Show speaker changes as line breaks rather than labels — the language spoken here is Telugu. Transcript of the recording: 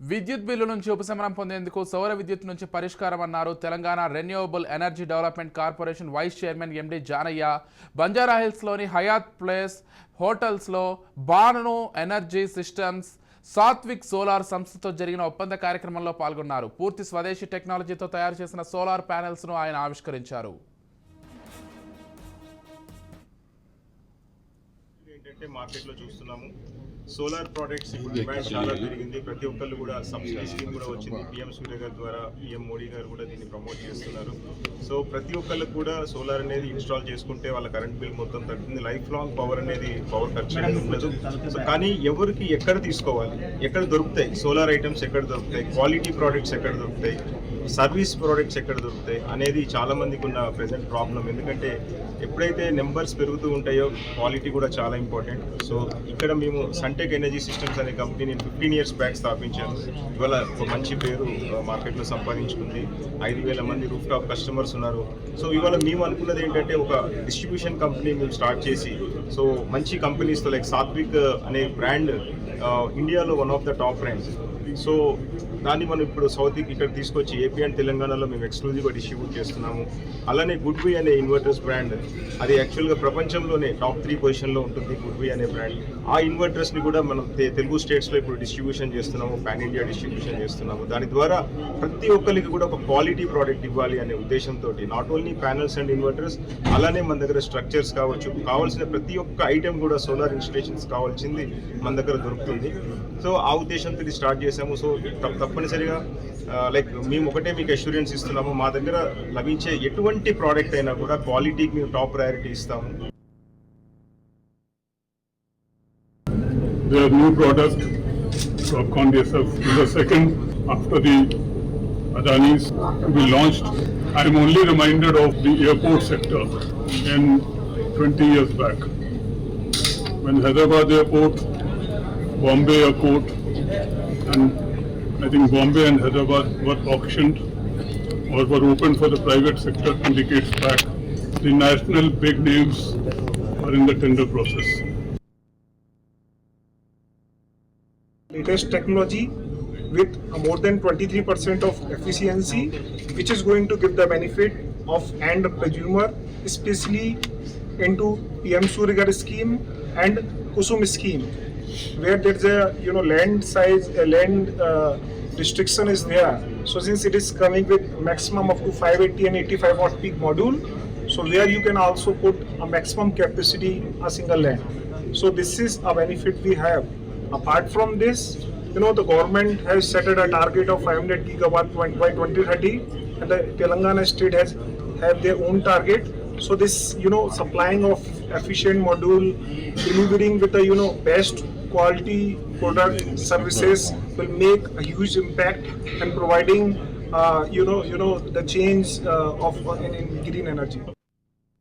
విద్యుత్ బిల్లు నుంచి ఉపశమనం పొందేందుకు సౌర విద్యుత్ నుంచి పరిష్కారం అన్నారు Telangana renewable energy development corporation vice chairman MD Janaiah. బంజారాహిల్స్లోని హయాత్ ప్లేస్ హోటల్స్లో Bhanu energy systems Satvik solar సంస్థతో జరిగిన ఒప్పంద కార్యక్రమంలో పాల్గొన్నారు. పూర్తి స్వదేశీ టెక్నాలజీతో తయారు చేసిన సోలార్ ప్యానెల్స్ను ఆయన ఆవిష్కరించారు.
మార్కెట్లో చూస్తున్నాము సోలార్ ప్రోడక్ట్స్ ఇప్పుడు డిమాండ్ చాలా పెరిగింది. ప్రతి ఒక్కళ్ళు కూడా సబ్సిడీ స్కీమ్ కూడా వచ్చింది. పిఎం సూర్య గారి ద్వారా పిఎం మోడీ గారు కూడా దీన్ని ప్రమోట్ చేస్తున్నారు. సో ప్రతి ఒక్కళ్ళు కూడా సోలార్ అనేది ఇన్స్టాల్ చేసుకుంటే వాళ్ళ కరెంట్ బిల్ మొత్తం తగ్గుతుంది. లైఫ్ లాంగ్ పవర్ ఖర్చు అనేది ఉండదు. సో కానీ ఎవరికి ఎక్కడ తీసుకోవాలి, ఎక్కడ దొరుకుతాయి సోలార్ ఐటమ్స్, ఎక్కడ దొరుకుతాయి క్వాలిటీ ప్రోడక్ట్స్, ఎక్కడ దొరుకుతాయి సర్వీస్ ప్రోడక్ట్స్, ఎక్కడ దొరుకుతాయి అనేది చాలా మందికి ఉన్న ప్రెసెంట్ ప్రాబ్లం. ఎందుకంటే ఎప్పుడైతే నెంబర్స్ పెరుగుతూ ఉంటాయో క్వాలిటీ కూడా చాలా ఇంపార్టెంట్. సో ఇక్కడ మేము సన్టెక్ ఎనర్జీ సిస్టమ్స్ అనే కంపెనీ నేను 15 years బ్యాక్ స్థాపించాను. ఇవాళ ఒక మంచి పేరు మార్కెట్లో సంపాదించుకుంది. 5,000 మంది రూఫ్ టాప్ కస్టమర్స్ ఉన్నారు. సో ఇవాళ మేము అనుకున్నది ఏంటంటే ఒక డిస్ట్రిబ్యూషన్ కంపెనీ మేము స్టార్ట్ చేసి సో మంచి కంపెనీస్తో లైక్ సాత్విక్ అనే బ్రాండ్ ఇండియాలో one of the top brands. So దాన్ని మనం ఇప్పుడు సౌత్కి ఇక్కడ తీసుకొచ్చి ఏపీ అండ్ తెలంగాణలో మేము ఎక్స్క్లూజివ్గా డిస్ట్రిబ్యూట్ చేస్తున్నాము. అలానే గుడ్ బై అనే ఇన్వర్టర్స్ బ్రాండ్, అది యాక్చువల్గా ప్రపంచంలోనే టాప్ 3 పొజిషన్లో ఉంటుంది గుడ్ బై అనే బ్రాండ్. ఆ ఇన్వర్టర్స్ని కూడా మనం తెలుగు స్టేట్స్లో ఇప్పుడు డిస్ట్రిబ్యూషన్ చేస్తున్నాము, పాన్ ఇండియా డిస్ట్రిబ్యూషన్ చేస్తున్నాము. దాని ద్వారా ప్రతి ఒక్కరికి కూడా ఒక క్వాలిటీ ప్రోడక్ట్ ఇవ్వాలి అనే ఉద్దేశంతో not only panels and inverters, అలానే మన దగ్గర స్ట్రక్చర్స్ కావచ్చు, కావాల్సిన ప్రతి ఒక్క ఐటెం కూడా సోలార్ ఇన్స్టలేషన్స్ కావాల్సింది మన దగ్గర దొరుకుతుంది. సో ఆ ఉద్దేశంతో ఇది స్టార్ట్ చేసాము. సో తప్పనిసరిగా లైక్ మేము ఒకటే మీకు అష్యూరెన్స్ ఇస్తున్నాము, మా దగ్గర లభించే ఎటువంటి ప్రోడక్ట్ అయినా కూడా క్వాలిటీకి మేము టాప్ ప్రయారిటీ ఇస్తాము.
Their new product, Topcon DSF, is the second after the Adani's we launched. I am only reminded of the airport sector in 20 years back when Hyderabad Airport, Bombay Airport, and I think Bombay and Hyderabad were auctioned or were opened for the private sector 2 decades back. The national big names are in the tender process.
Latest technology with more than 23% of efficiency, which is going to give the benefit of end consumer, especially into PM Surya Ghar scheme and Kusum scheme, where there is a land size, land restriction is there. So since it is coming with maximum up to 580 and 85 watt peak module, so where you can also put a maximum capacity a single land. So this is a benefit we have. Apart from this, the government has set a target of 500 gigawatt by 2030, and the Telangana state have their own target. So this, supplying of efficient module, delivering with the, best quality product services will make a huge impact and providing, the change of in green energy.